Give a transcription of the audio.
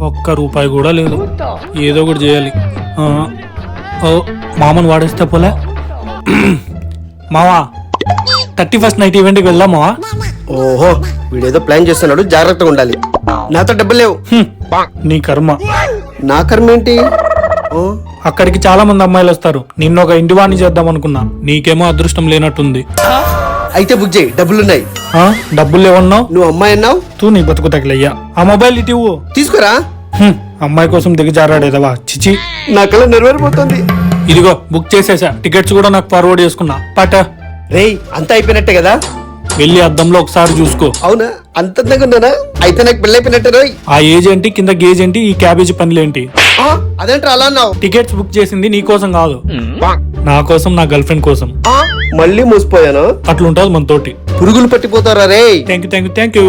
ఒక్క రూపాయి కూడా లేదు. ఏదో ఒకటి చేయాలి. ఓ మామను వాడేస్తే పోలే. మావా 31st నైట్ ఈవెంట్కి వెళ్దాం మావా. ఓహో వీడేదో ప్లాన్ చేస్తున్నాడు, జాగ్రత్తగా ఉండాలి. నాతో డబ్బులు లేవు. నీ కర్మ. నా కర్మ ఏంటి? అక్కడికి చాలా మంది అమ్మాయిలు వస్తారు. నిన్న ఒక ఇంటివాణి చేద్దాం అనుకున్నా, నీకేమో అదృష్టం లేనట్టుంది. అయితే బుక్ చేయి, డబ్బులున్నాయి. డబ్బులు లేవన్నావు? నువ్వు అమ్మాయి అన్నావు. తూ నీ బతుకు తగిలయ్యా. ఆ మొబైల్ ఇటు తీసుకురా. అమ్మాయి కోసం దిగజారాడేదవా, చిచి. నా కళ్ళ నెరవేరిపోతుంది. ఇదిగో బుక్ చేసేసా, టికెట్స్ కూడా నాకు ఫార్వర్డ్ చేసుకున్నా. పట రేయ్ అంతా అయిపోయినట్టే కదా. వెళ్ళి అద్దంలో ఒకసారి చూసుకో. అవునా, అంత అందంగా ఉన్నానా? అయితే నాకు పెళ్ళి అయిపోయినట్టే రోయ్. ఆ ఏజ్ ఏంటి, కింద గేజ్ ఏంటి, ఈ క్యాబేజీ పనులేంటి? అదేంట్రా అలా అన్నావు? టికెట్స్ బుక్ చేసింది నీ కోసం కాదు, నా కోసం, నా గర్ల్ ఫ్రెండ్ కోసం. మళ్ళీ మూసిపోయాను. అట్లుంటది మన తోటి. పురుగులు పట్టిపోతారా రే. Thank you.